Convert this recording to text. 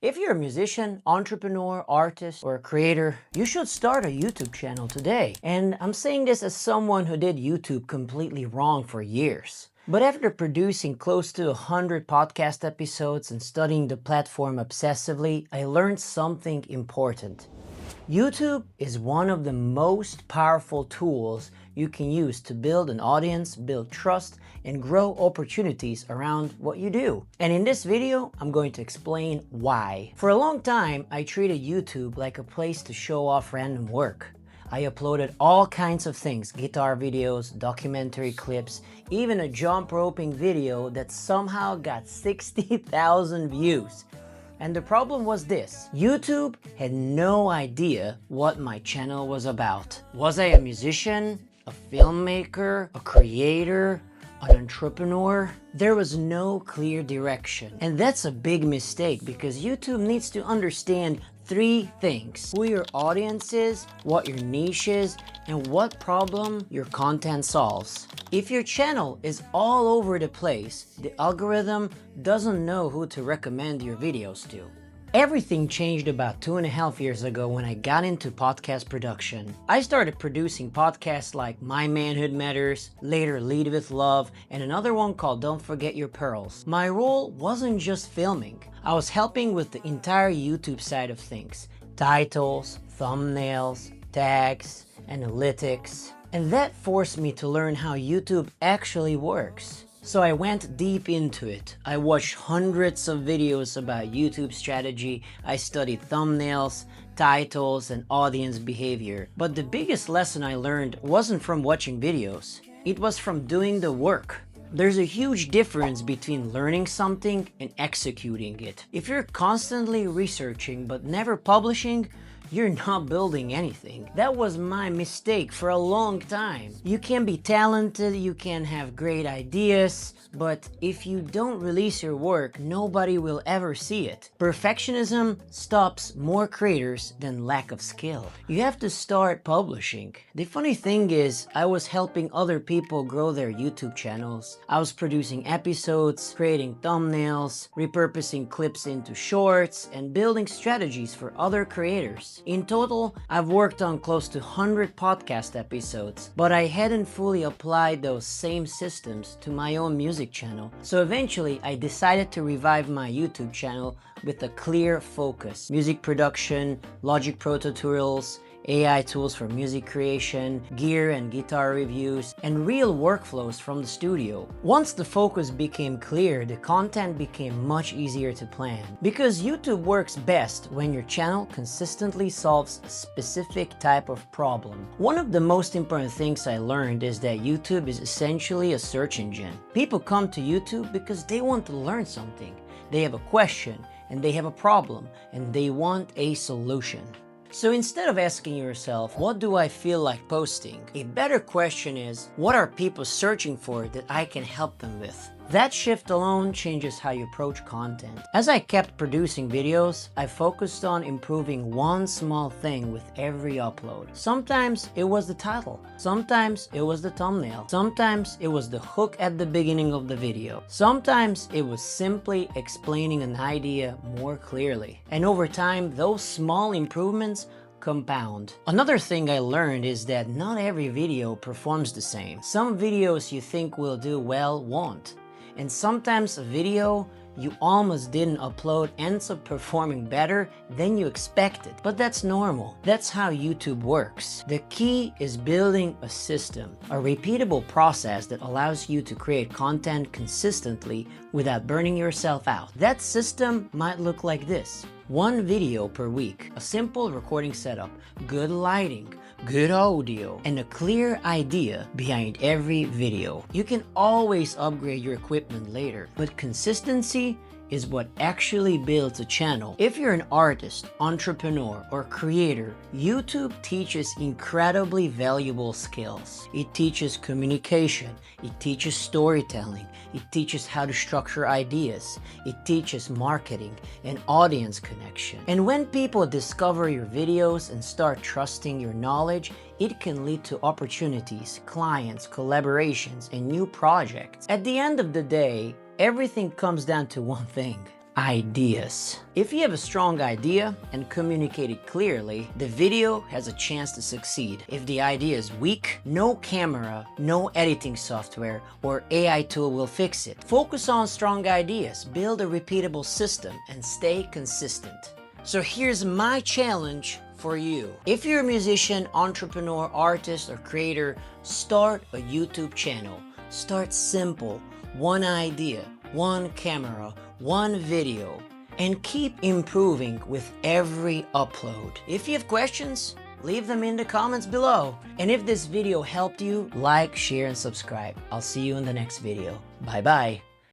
If you're a musician, entrepreneur, artist, or a creator, you should start a YouTube channel today. And I'm saying this as someone who did YouTube completely wrong for years. But after producing close to 100 podcast episodes and studying the platform obsessively, I learned something important. YouTube is one of the most powerful tools you can use to build an audience, build trust, and grow opportunities around what you do. And in this video, I'm going to explain why. For a long time, I treated YouTube like a place to show off random work. I uploaded all kinds of things, guitar videos, documentary clips, even a jump roping video that somehow got 60,000 views. And the problem was this: YouTube had no idea what my channel was about. Was I a musician, a filmmaker, a creator, an entrepreneur? There was no clear direction. And that's a big mistake because YouTube needs to understand three things: who your audience is, what your niche is, and what problem your content solves. If your channel is all over the place, the algorithm doesn't know who to recommend your videos to. Everything changed about 2.5 years ago when I got into podcast production. I started producing podcasts like My Manhood Matters, later Lead With Love, and another one called Don't Forget Your Pearls. My role wasn't just filming. I was helping with the entire YouTube side of things: titles, thumbnails, tags, analytics. And that forced me to learn how YouTube actually works. So I went deep into it. I watched hundreds of videos about YouTube strategy. I studied thumbnails, titles, and audience behavior. But the biggest lesson I learned wasn't from watching videos. It was from doing the work. There's a huge difference between learning something and executing it. If you're constantly researching but never publishing, you're not building anything. That was my mistake for a long time. You can be talented, you can have great ideas, but if you don't release your work, nobody will ever see it. Perfectionism stops more creators than lack of skill. You have to start publishing. The funny thing is, I was helping other people grow their YouTube channels. I was producing episodes, creating thumbnails, repurposing clips into shorts, and building strategies for other creators. In total, I've worked on close to 100 podcast episodes, but I hadn't fully applied those same systems to my own music channel. So eventually, I decided to revive my YouTube channel with a clear focus: music production, Logic Pro tutorials, AI tools for music creation, gear and guitar reviews, and real workflows from the studio. Once the focus became clear, the content became much easier to plan. Because YouTube works best when your channel consistently solves a specific type of problem. One of the most important things I learned is that YouTube is essentially a search engine. People come to YouTube because they want to learn something. They have a question, and they have a problem, and they want a solution. So instead of asking yourself, what do I feel like posting? A better question is, what are people searching for that I can help them with? That shift alone changes how you approach content. As I kept producing videos, I focused on improving one small thing with every upload. Sometimes it was the title. Sometimes it was the thumbnail. Sometimes it was the hook at the beginning of the video. Sometimes it was simply explaining an idea more clearly. And over time, those small improvements compound. Another thing I learned is that not every video performs the same. Some videos you think will do well won't. And sometimes a video you almost didn't upload ends up performing better than you expected. But that's normal. That's how YouTube works. The key is building a system, a repeatable process that allows you to create content consistently without burning yourself out. That system might look like this: one video per week, a simple recording setup, good lighting, good audio, and a clear idea behind every video. You can always upgrade your equipment later, but consistency is what actually builds a channel. If you're an artist, entrepreneur, or creator, YouTube teaches incredibly valuable skills. It teaches communication, it teaches storytelling, it teaches how to structure ideas, it teaches marketing and audience connection. And when people discover your videos and start trusting your knowledge, it can lead to opportunities, clients, collaborations, and new projects. At the end of the day, everything comes down to one thing: Ideas. If you have a strong idea and communicate it clearly, the video has a chance to succeed. If the idea is weak, no camera, no editing software, or AI tool will fix it. Focus on strong ideas, build a repeatable system, and stay consistent. So here's my challenge for you. If you're a musician, entrepreneur, artist, or creator, start a YouTube channel. Start simple. One idea, one camera, one video, and keep improving with every upload. If you have questions, leave them in the comments below. And if this video helped you, like, share, and subscribe. I'll see you in the next video. Bye bye.